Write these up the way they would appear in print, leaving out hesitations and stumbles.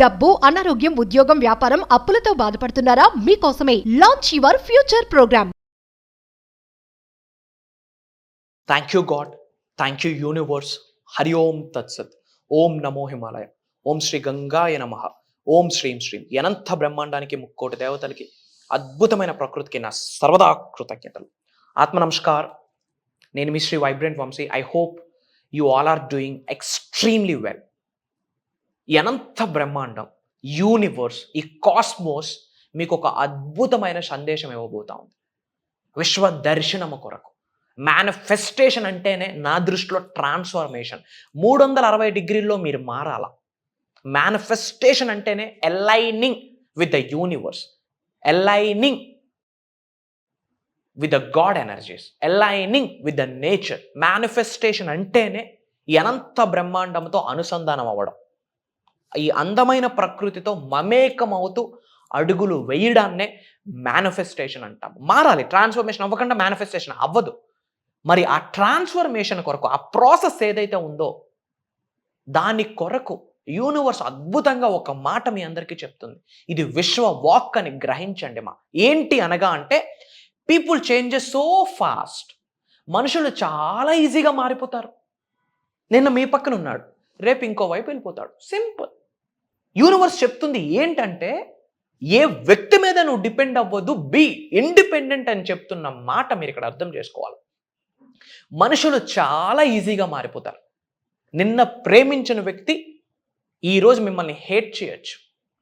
డబ్బు, అనారోగ్యం, ఉద్యోగం, వ్యాపారం, అప్పులతో బాధపడుతున్నారా? మీకోసమే launch your future program. Thank you God, thank you universe. Hari Om తత్సత్. ఓం నమో హిమాలయ. ఓం శ్రీ గంగాయ నమః. ఓం శ్రీం శ్రీం. అనంత బ్రహ్మాండానికి, ముక్కోటి దేవతలకి, అద్భుతమైన ప్రకృతికి నా సర్వదా కృతజ్ఞతలు. ఆత్మ నమస్కార్. నేను మీ Shri vibrant Vamsi. I hope you all are doing extremely well. ఈ అనంత బ్రహ్మాండం, యూనివర్స్, ఈ కాస్మోస్ మీకు ఒక అద్భుతమైన సందేశం ఇవ్వబోతా ఉంది. విశ్వ దర్శనము కొరకు. మేనిఫెస్టేషన్ అంటేనే నా దృష్టిలో ట్రాన్స్ఫర్మేషన్. 360 డిగ్రీల్లో మీరు మారాల. మేనిఫెస్టేషన్ అంటేనే aligning with the universe, aligning with the God energies, aligning with the nature. Manifestation అంటేనే ఈ అనంత బ్రహ్మాండంతో అనుసంధానం అవ్వడం, ఈ అందమైన ప్రకృతితో మమేకమవుతూ అడుగులు వేయడాన్నే మేనిఫెస్టేషన్ అంటాం. మారాలి. ట్రాన్స్ఫర్మేషన్ అవ్వకుండా మేనిఫెస్టేషన్ అవ్వదు. మరి ఆ ట్రాన్స్ఫర్మేషన్ కొరకు, ఆ ప్రాసెస్ ఏదైతే ఉందో దాని కొరకు యూనివర్స్ అద్భుతంగా ఒక మాట మీ అందరికీ చెప్తుంది. ఇది విశ్వ వాక్ అని గ్రహించండి. ఏంటి అనగా అంటే, పీపుల్ చేంజెస్ సో ఫాస్ట్. మనుషులు చాలా ఈజీగా మారిపోతారు. నిన్న మీ పక్కన ఉన్నాడు, రేపు ఇంకో వైపు వెళ్ళిపోతాడు. సింపుల్. యూనివర్స్ చెప్తుంది ఏంటంటే, ఏ వ్యక్తి మీద నువ్వు డిపెండ్ అవ్వద్దు, బీ ఇండిపెండెంట్ అని చెప్తున్న మాట మీరు ఇక్కడ అర్థం చేసుకోవాలి. మనుషులు చాలా ఈజీగా మారిపోతారు. నిన్న ప్రేమించిన వ్యక్తి ఈరోజు మిమ్మల్ని హేట్ చేయొచ్చు.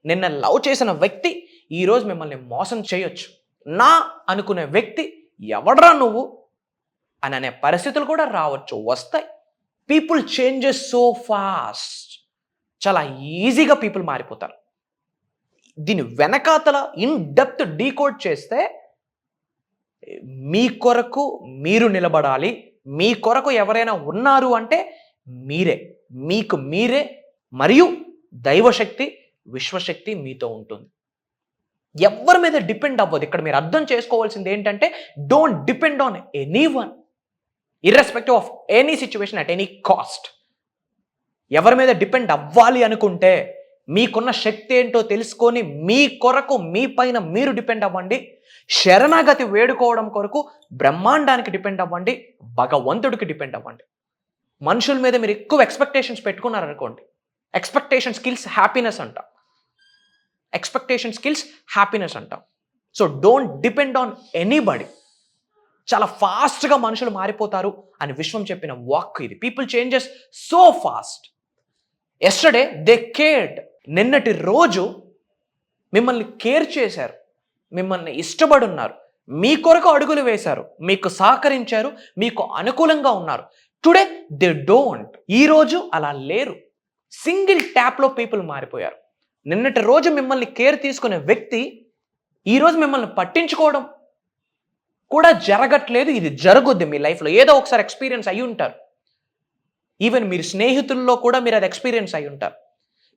నిన్న లవ్ చేసిన వ్యక్తి ఈరోజు మిమ్మల్ని మోసం చేయొచ్చు. నా అనుకునే వ్యక్తి ఎవడ్రా నువ్వు అని అనే పరిస్థితులు కూడా రావచ్చు, వస్తాయి. People changes so fast. చాలా ఈజీగా పీపుల్ మారిపోతారు. దీని వెనకాతల ఇన్ డెప్త్ డీకోడ్ చేస్తే, మీ కొరకు మీరు నిలబడాలి. మీ కొరకు ఎవరైనా ఉన్నారు అంటే మీరే, మీకు మీరే. మరియు దైవశక్తి, విశ్వశక్తి మీతో ఉంటుంది. ఎవరి మీద డిపెండ్ అవ్వదు. ఇక్కడ మీరు అర్థం చేసుకోవాల్సింది ఏంటంటే, don't depend on any one, irrespective of any situation, at any cost. ఎవరి మీద డిపెండ్ అవ్వాలి అనుకుంటే, మీకున్న శక్తి ఏంటో తెలుసుకొని మీ కొరకు, మీ పైన మీరు డిపెండ్ అవ్వండి. శరణాగతి వేడుకోవడం కొరకు బ్రహ్మాండానికి డిపెండ్ అవ్వండి, భగవంతుడికి డిపెండ్ అవ్వండి. మనుషుల మీద మీరు ఎక్కువ ఎక్స్పెక్టేషన్స్ పెట్టుకున్నారనుకోండి, ఎక్స్పెక్టేషన్స్ కిల్స్ హ్యాపీనెస్ అంటాం. ఎక్స్పెక్టేషన్స్ కిల్స్ హ్యాపీనెస్ అంటాం. So don't depend on anybody. చాలా ఫాస్ట్గా మనుషులు మారిపోతారు అని విశ్వం చెప్పిన వాక్ ఇది. People changes so fast. Yesterday they cared. నిన్నటి రోజు మిమ్మల్ని కేర్ చేశారు, మిమ్మల్ని ఇష్టపడి ఉన్నారు, మీ కొరకు అడుగులు వేశారు, మీకు సహకరించారు, మీకు అనుకూలంగా ఉన్నారు. Today they don't. ఈరోజు అలా లేరు. సింగిల్ ట్యాప్లో పీపుల్ మారిపోయారు. నిన్నటి రోజు మిమ్మల్ని కేర్ తీసుకునే వ్యక్తి ఈరోజు మిమ్మల్ని పట్టించుకోవడం కూడా జరగట్లేదు. ఇది జరుగుద్ది మీ లైఫ్లో. ఏదో ఒకసారి ఎక్స్పీరియన్స్ అయి ఉంటారు. ఈవెన్ మీరు స్నేహితుల్లో కూడా మీరు అది ఎక్స్పీరియన్స్ అయి ఉంటారు.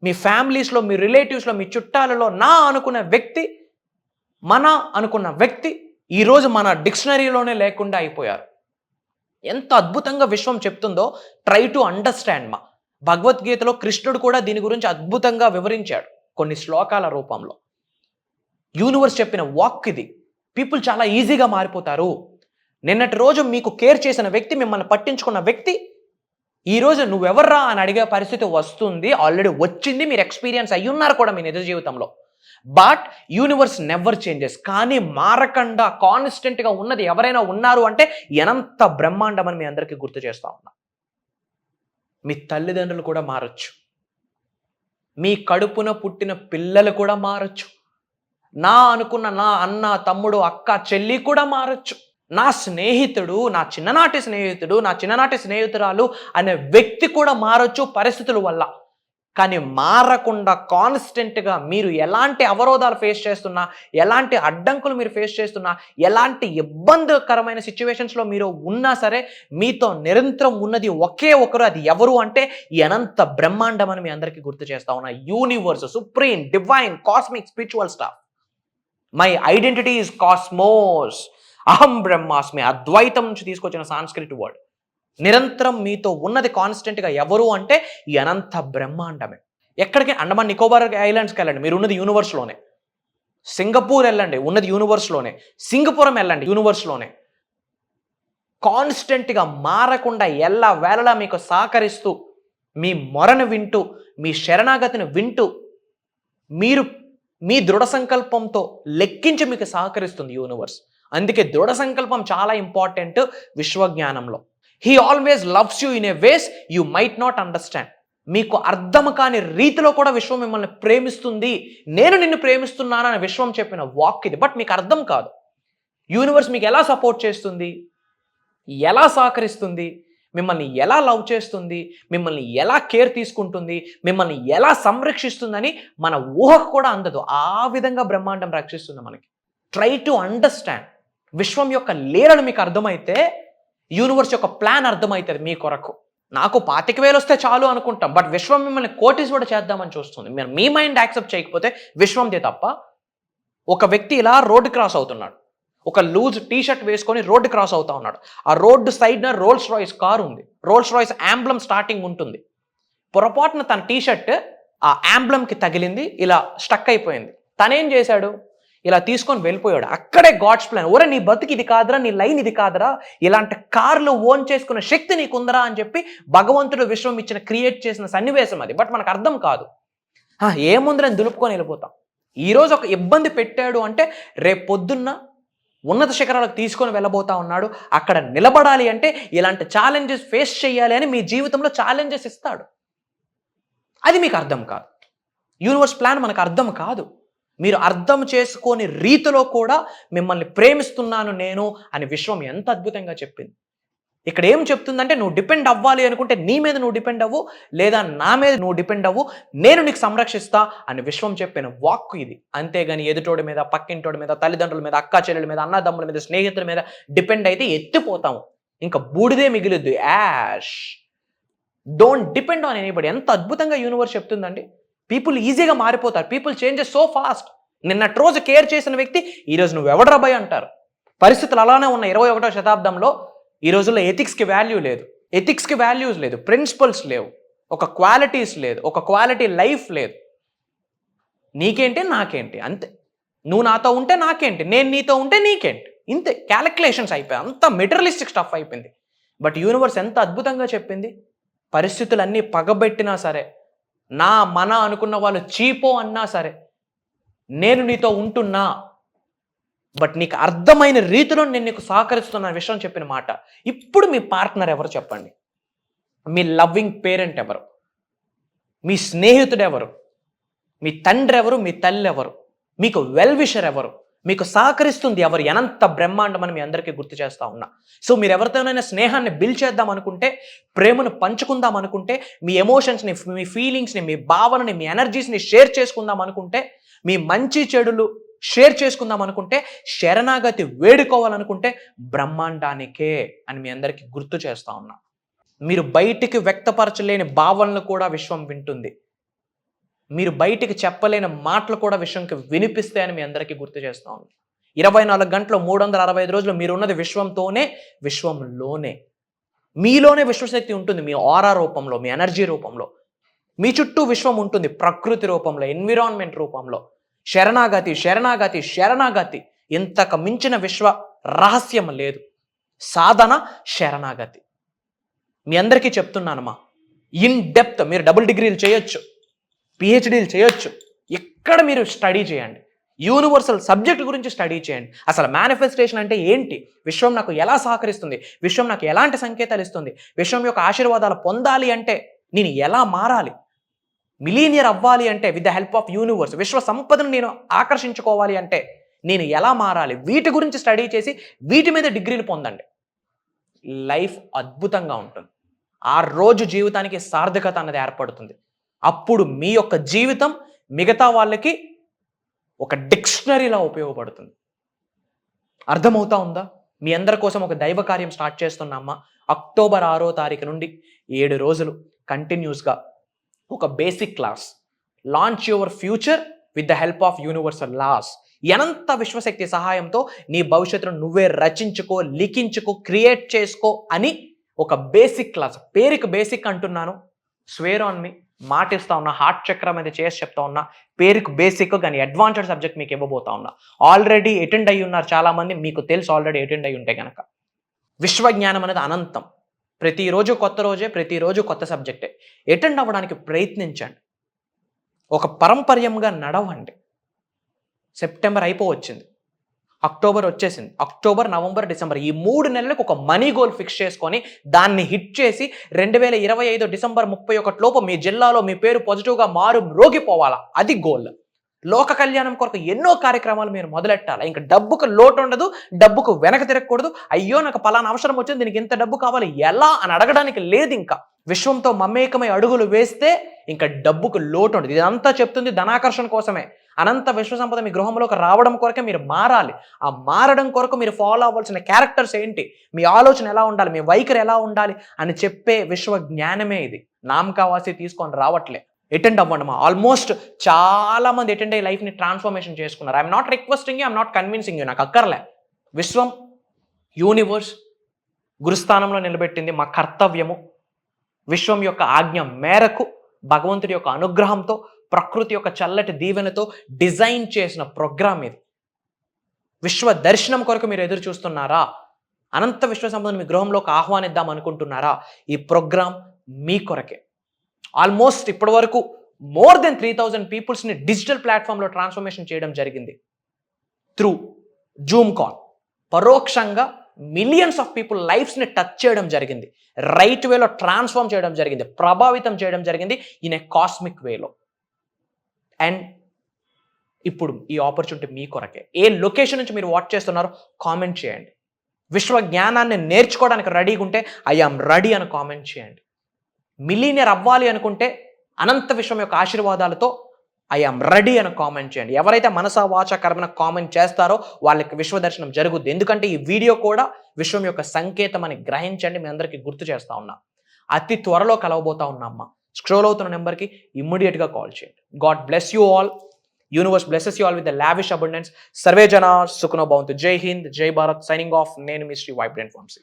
మీ ఫ్యామిలీస్లో, మీ రిలేటివ్స్లో, మీ చుట్టాలలో నా అనుకున్న వ్యక్తి, మన అనుకున్న వ్యక్తి ఈరోజు మన డిక్షనరీలోనే లేకుండా అయిపోయారు. ఎంత అద్భుతంగా విశ్వం చెప్తుందో ట్రై టు అండర్స్టాండ్. భగవద్గీతలో కృష్ణుడు కూడా దీని గురించి అద్భుతంగా వివరించాడు కొన్ని శ్లోకాల రూపంలో. యూనివర్స్ చెప్పిన వాక్ ఇది. పీపుల్ చాలా ఈజీగా మారిపోతారు. నిన్నటి రోజు మీకు కేర్ చేసిన వ్యక్తి, మిమ్మల్ని పట్టించుకున్న వ్యక్తి ఈరోజు నువ్వెవర్రా అని అడిగే పరిస్థితి వస్తుంది. ఆల్రెడీ వచ్చింది. మీరు ఎక్స్పీరియన్స్ అయ్యి ఉన్నారు కూడా మీ నిజ జీవితంలో. But universe never changes. కానీ మారకుండా కాన్స్టెంట్గా ఉన్నది ఎవరైనా ఉన్నారు అంటే అనంత బ్రహ్మాండం అని మీ అందరికీ గుర్తు చేస్తా ఉన్నా. మీ తల్లిదండ్రులు కూడా మారచ్చు. మీ కడుపున పుట్టిన పిల్లలు కూడా మారచ్చు. నా అనుకున్న నా అన్న, తమ్ముడు, అక్క, చెల్లి కూడా మారచ్చు. నా స్నేహితుడు, నా చిన్ననాటి స్నేహితుడు, నా చిన్ననాటి స్నేహితురాలు అనే వ్యక్తి కూడా మారచ్చు పరిస్థితుల వల్ల. కానీ మారకుండా కాన్స్టెంట్గా మీరు ఎలాంటి అవరోధాలు ఫేస్ చేస్తున్నా, ఎలాంటి అడ్డంకులు మీరు ఫేస్ చేస్తున్నా, ఎలాంటి ఇబ్బందికరమైన సిచ్యువేషన్స్లో మీరు ఉన్నా సరే, మీతో నిరంతరం ఉన్నది ఒకే ఒకరు. అది ఎవరు అంటే ఈ అనంత బ్రహ్మాండం అని మీ అందరికీ గుర్తు చేస్తా ఉన్నా. Universe, supreme, divine, cosmic, spiritual staff. My identity is cosmos. అహం బ్రహ్మాస్మి. అద్వైతం నుంచి తీసుకొచ్చిన సాంస్క్రిట్ వర్డ్. నిరంతరం మీతో ఉన్నది కాన్స్టెంట్గా ఎవరు అంటే ఈ అనంత బ్రహ్మాండమే. ఎక్కడికి అండమాన్ నికోబార్ ఐలాండ్స్కి వెళ్ళండి, మీరు ఉన్నది యూనివర్స్లోనే. సింగపూర్ వెళ్ళండి, ఉన్నది యూనివర్స్లోనే. సింగపురం వెళ్ళండి, యూనివర్స్లోనే. కాన్స్టెంట్గా మారకుండా ఎల్లా వేళలా మీకు సహకరిస్తూ, మీ మొరను వింటూ, మీ శరణాగతిని వింటూ, మీరు మీ దృఢ సంకల్పంతో లెక్కించి మీకు సహకరిస్తుంది యూనివర్స్. అందుకే దృఢ సంకల్పం చాలా ఇంపార్టెంట్ విశ్వజ్ఞానంలో. He always loves you in a ways you might not understand. మీకు అర్థం కాని రీతిలో కూడా విశ్వం మిమ్మల్ని ప్రేమిస్తుంది. నేను నిన్ను ప్రేమిస్తున్నాను అని విశ్వం చెప్పిన వాక్ ఇది. బట్ మీకు అర్థం కాదు. యూనివర్స్ మీకు ఎలా సపోర్ట్ చేస్తుంది, ఎలా సహకరిస్తుంది, మిమ్మల్ని ఎలా లవ్ చేస్తుంది, మిమ్మల్ని ఎలా కేర్ తీసుకుంటుంది, మిమ్మల్ని ఎలా సంరక్షిస్తుందని మన ఊహకు కూడా అందదు. ఆ విధంగా బ్రహ్మాండం రక్షిస్తుంది మనకి. Try to understand. విశ్వం యొక్క లీలలు మీకు అర్థమైతే యూనివర్స్ యొక్క ప్లాన్ అర్థమవుతుంది మీ కొరకు. నాకు 25,000 వస్తే చాలు అనుకుంటాం, బట్ విశ్వం మిమ్మల్ని కోటీశ్వరుడు చేద్దామని చూస్తుంది. మీరు మీ మైండ్ యాక్సెప్ట్ చేయకపోతే విశ్వందే తప్ప. ఒక వ్యక్తి ఇలా రోడ్డు క్రాస్ అవుతున్నాడు, ఒక లూజ్ టీ షర్ట్ వేసుకొని రోడ్డు క్రాస్ అవుతా ఉన్నాడు. ఆ రోడ్డు సైడ్న రోల్స్ రాయిస్ కారు ఉంది. రోల్స్ రాయిస్ యాంబ్లమ్ స్టార్టింగ్ ఉంటుంది. పొరపాటున తన టీ షర్ట్ ఆ యాంబ్లమ్కి తగిలింది, ఇలా స్టక్ అయిపోయింది. తనేం చేశాడు, ఇలా తీసుకొని వెళ్ళిపోయాడు. అక్కడే గాడ్స్ ప్లాన్. ఒరే నీ బతుకు ఇది కాదురా, నీ లైన్ ఇది కాదురా, ఇలాంటి కార్లు ఓన్ చేసుకునే శక్తి నీకుందరా అని చెప్పి భగవంతుడు విశ్వం ఇచ్చిన క్రియేట్ చేసిన సన్నివేశం అది. బట్ మనకు అర్థం కాదు. ఏముందని దులుపుకొని వెళ్ళిపోతాం. ఈరోజు ఒక ఇబ్బంది పెట్టాడు అంటే రేపు పొద్దున్న ఉన్నత శిఖరాలకు తీసుకొని వెళ్ళబోతా ఉన్నాడు. అక్కడ నిలబడాలి అంటే ఇలాంటి ఛాలెంజెస్ ఫేస్ చేయాలి అని మీ జీవితంలో ఛాలెంజెస్ ఇస్తాడు. అది మీకు అర్థం కాదు. యూనివర్స్ ప్లాన్ మనకు అర్థం కాదు. మీరు అర్థం చేసుకోని రీతిలో కూడా మిమ్మల్ని ప్రేమిస్తున్నాను నేను అని విశ్వం ఎంత అద్భుతంగా చెప్పింది. ఇక్కడ ఏం చెప్తుందంటే, నువ్వు డిపెండ్ అవ్వాలి అనుకుంటే నీ మీద నువ్వు డిపెండ్ అవ్వు, లేదా నా మీద నువ్వు డిపెండ్ అవ్వు, నేను నీకు సంరక్షిస్తా అని విశ్వం చెప్పిన వాక్కు ఇది. అంతేగాని ఎదుటోడి మీద, పక్కింటోడి మీద, తల్లిదండ్రుల మీద, అక్కా చెల్లెల మీద, అన్నదమ్ముల మీద, స్నేహితుల మీద డిపెండ్ అయితే ఎత్తిపోతాము. ఇంకా బూడిదే మిగిలిద్దు, ash. Don't depend on anybody. ఎంత అద్భుతంగా యూనివర్స్ చెప్తుందండి. పీపుల్ ఈజీగా మారిపోతారు. People changes so fast. నిన్నటి రోజు కేర్ చేసిన వ్యక్తి ఈరోజు నువ్వు ఎవడరా భయ్ అంటారు. పరిస్థితులు అలానే ఉన్న 21వ శతాబ్దంలో. ఈ రోజుల్లో ఎథిక్స్కి వాల్యూ లేదు, ఎథిక్స్కి వాల్యూస్ లేదు, ప్రిన్సిపల్స్ లేవు, ఒక క్వాలిటీస్ లేదు, ఒక క్వాలిటీ లైఫ్ లేదు. నీకేంటి నాకేంటి అంతే. నువ్వు నాతో ఉంటే నాకేంటి, నేను నీతో ఉంటే నీకేంటి, ఇంతే. క్యాలిక్యులేషన్స్ అయిపోయాయి. అంత మెటీరియలిస్టిక్ స్టఫ్ అయిపోయింది. బట్ యూనివర్స్ ఎంత అద్భుతంగా చెప్పింది. పరిస్థితులన్నీ పగబెట్టినా సరే, నా మన అనుకున్న వాళ్ళు చీపో అన్నా సరే, నేను నీతో ఉంటున్నా, బట్ నీకు అర్థమైన రీతిలో నేను నీకు సహకరిస్తున్న విషయం చెప్పిన మాట. ఇప్పుడు మీ పార్ట్నర్ ఎవరు చెప్పండి? మీ లవ్వింగ్ పేరెంట్ ఎవరు? మీ స్నేహితుడు ఎవరు? మీ తండ్రి ఎవరు? మీ తల్లి ఎవరు? మీకు వెల్ విషర్ ఎవరు? మీకు సహకరిస్తుంది ఎవరు? అనంత బ్రహ్మాండం అని మీ అందరికీ గుర్తు చేస్తా ఉన్నా. సో మీరు ఎవరితోనైనా స్నేహాన్ని బిల్డ్ చేద్దాం అనుకుంటే, ప్రేమను పంచుకుందాం అనుకుంటే, మీ ఎమోషన్స్ని, మీ ఫీలింగ్స్ని, మీ భావనని, మీ ఎనర్జీస్ని షేర్ చేసుకుందాం అనుకుంటే, మీ మంచి చెడులు షేర్ చేసుకుందాం అనుకుంటే, శరణాగతి వేడుకోవాలనుకుంటే బ్రహ్మాండానికే అని మీ అందరికీ గుర్తు చేస్తా ఉన్నా. మీరు బయటికి వ్యక్తపరచలేని భావనలు కూడా విశ్వం వింటుంది. మీరు బయటికి చెప్పలేని మాటలు కూడా విశ్వంకి వినిపిస్తాయని మీ అందరికీ గుర్తు చేస్తా ఉన్నాను. 24 గంటలు 365 రోజులు మీరు ఉన్నది విశ్వంతోనే, విశ్వంలోనే. మీలోనే విశ్వశక్తి ఉంటుంది. మీ ఆరా రూపంలో, మీ ఎనర్జీ రూపంలో. మీ చుట్టూ విశ్వం ఉంటుంది, ప్రకృతి రూపంలో, ఎన్విరాన్మెంట్ రూపంలో. శరణాగతి, శరణాగతి, శరణాగతి. ఇంతకు మించిన విశ్వ రహస్యం లేదు. సాధన శరణాగతి. మీ అందరికీ చెప్తున్నానమ్మా, ఇన్ డెప్త్ మీరు డబుల్ డిగ్రీలు చేయొచ్చు, పిహెచ్డీలు చేయొచ్చు. ఎక్కడ మీరు స్టడీ చేయండి, యూనివర్సల్ సబ్జెక్ట్ గురించి స్టడీ చేయండి. అసలు మేనిఫెస్టేషన్ అంటే ఏంటి, విశ్వం నాకు ఎలా సహకరిస్తుంది, విశ్వం నాకు ఎలాంటి సంకేతాలు ఇస్తుంది, విశ్వం యొక్క ఆశీర్వాదాలు పొందాలి అంటే నేను ఎలా మారాలి, మిలీనియర్ అవ్వాలి అంటే with the help of universe, విశ్వ సంపదను నేను ఆకర్షించుకోవాలి అంటే నేను ఎలా మారాలి, వీటి గురించి స్టడీ చేసి వీటి మీద డిగ్రీలు పొందండి. లైఫ్ అద్భుతంగా ఉంటుంది. ఆ రోజు జీవితానికి సార్థకత అన్నది ఏర్పడుతుంది. అప్పుడు మీ యొక్క జీవితం మిగతా వాళ్ళకి ఒక డిక్షనరీలా ఉపయోగపడుతుంది. అర్థమవుతా ఉందా? మీ అందరి కోసం ఒక దైవ కార్యం స్టార్ట్ చేస్తున్నామ్మా. అక్టోబర్ 6వ తారీఖు నుండి 7 రోజులు కంటిన్యూస్గా ఒక basic class, launch your future with the help of universal laws. అనంత విశ్వశక్తి సహాయంతో నీ భవిష్యత్తును నువ్వే రచించుకో, లిఖించుకో, క్రియేట్ చేసుకో అని ఒక బేసిక్ క్లాస్. పేరుకి బేసిక్ అంటున్నాను, స్వేర్ ఆన్ మీ. మాట ఇస్తా ఉన్నా, హార్ట్ చక్రం మీద చేసి చెప్తా ఉన్నా, పేరుకు బేసిక్ కానీ అడ్వాన్స్డ్ సబ్జెక్ట్ మీకు ఇవ్వబోతా ఉన్నా. ఆల్రెడీ అటెండ్ అయ్యి ఉన్నారు చాలామంది, మీకు తెలుసు ఆల్రెడీ అటెండ్ అయ్యి ఉంటే కనుక. విశ్వజ్ఞానం అనేది అనంతం. ప్రతిరోజు కొత్త రోజే, ప్రతిరోజు కొత్త సబ్జెక్టే. అటెండ్ అవ్వడానికి ప్రయత్నించండి, ఒక పరంపర్యంగా నడవండి. సెప్టెంబర్ అయిపోవచ్చింది, అక్టోబర్ వచ్చేసింది. అక్టోబర్, నవంబర్, డిసెంబర్ ఈ 3 నెలలకు ఒక మనీ గోల్ ఫిక్స్ చేసుకొని దాన్ని హిట్ చేసి 2025 డిసెంబర్ 31 లోపు మీ జిల్లాలో మీ పేరు పాజిటివ్గా రోగిపోవాలా. అది గోల్. లోక కళ్యాణం కొరకు ఎన్నో కార్యక్రమాలు మీరు మొదలెట్టాలి. ఇంకా డబ్బుకు లోటు ఉండదు, డబ్బుకు వెనక తిరగకూడదు. అయ్యో నాకు పలానా అవసరం వచ్చింది, దీనికి ఇంత డబ్బు కావాలి, ఎలా అని అడగడానికి లేదు. ఇంకా విశ్వంతో మమేకమై అడుగులు వేస్తే ఇంకా డబ్బుకు లోటు ఉండదు. ఇదంతా చెప్తుంది ధనాకర్షణ కోసమే. అనంత విశ్వ సంపద మీ గృహంలోకి రావడం కొరకే మీరు మారాలి. ఆ మారడం కొరకు మీరు ఫాలో అవ్వాల్సిన క్యారెక్టర్స్ ఏంటి, మీ ఆలోచన ఎలా ఉండాలి, మీ వైఖరి ఎలా ఉండాలి అని చెప్పే విశ్వ జ్ఞానమే ఇది. నామకావాసి తీసుకొని రావట్లే. అటెండ్ అవ్వండి. ఆల్మోస్ట్ చాలా మంది అటెండ్ అయ్యి లైఫ్ని ట్రాన్స్ఫర్మేషన్ చేసుకున్నారు. I'm not requesting you, I'm not convincing you. నాకు అక్కర్లే. విశ్వం, యూనివర్స్ గురుస్థానంలో నిలబెట్టింది మా కర్తవ్యము. విశ్వం యొక్క ఆజ్ఞ మేరకు, భగవంతుడి యొక్క అనుగ్రహంతో, ప్రకృతి యొక్క చల్లటి దీవెనతో డిజైన్ చేసిన ప్రోగ్రామ్ ఇది. విశ్వ దర్శనం కొరకు మీరు ఎదురు చూస్తున్నారా? అనంత విశ్వ సంపదను మీ గృహంలోకి ఆహ్వానిద్దాం అనుకుంటున్నారా? ఈ ప్రోగ్రామ్ మీ కొరకే. ఆల్మోస్ట్ ఇప్పటి వరకు మోర్ దెన్ 3000 పీపుల్స్ని డిజిటల్ ప్లాట్ఫామ్లో ట్రాన్స్ఫర్మేషన్ చేయడం జరిగింది త్రూ జూమ్ కాల్. పరోక్షంగా మిలియన్స్ ఆఫ్ పీపుల్ లైఫ్స్ని టచ్ చేయడం జరిగింది, రైట్ వేలో ట్రాన్స్ఫార్మ్ చేయడం జరిగింది, ప్రభావితం చేయడం జరిగింది ఇన్ ఏ కాస్మిక్ వేలో. అండ్ ఇప్పుడు ఈ ఆపర్చునిటీ మీ కొరకే. ఏ లొకేషన్ నుంచి మీరు వాచ్ చేస్తున్నారో కామెంట్ చేయండి. విశ్వ జ్ఞానాన్ని నేర్చుకోవడానికి రెడీగా ఉంటే ఐ ఆమ్ రెడీ అని కామెంట్ చేయండి. మిలీనియర్ అవ్వాలి అనుకుంటే అనంత విశ్వం యొక్క ఆశీర్వాదాలతో ఐ ఆమ్ రెడీ అని కామెంట్ చేయండి. ఎవరైతే మనసా వాచ కర్మన కామెంట్ చేస్తారో వాళ్ళకి విశ్వ దర్శనం జరుగుద్ది. ఎందుకంటే ఈ వీడియో కూడా విశ్వం యొక్క సంకేతం అని గ్రహించండి. మీ అందరికీ గుర్తు చేస్తా ఉన్నా. అతి త్వరలో కలవబోతా ఉన్నా అమ్మ. స్క్రోల్ అవుతున్న నెంబర్కి ఇమ్మీడియట్గా కాల్ చేయండి. God bless you all. Universe blesses you all with the lavish abundance. Survey జన సుఖనో భవంతు. జై హింద్, జై భారత్. Signing off. నేను మీ శ్రీ వైబ్రెంట్ వంశీ.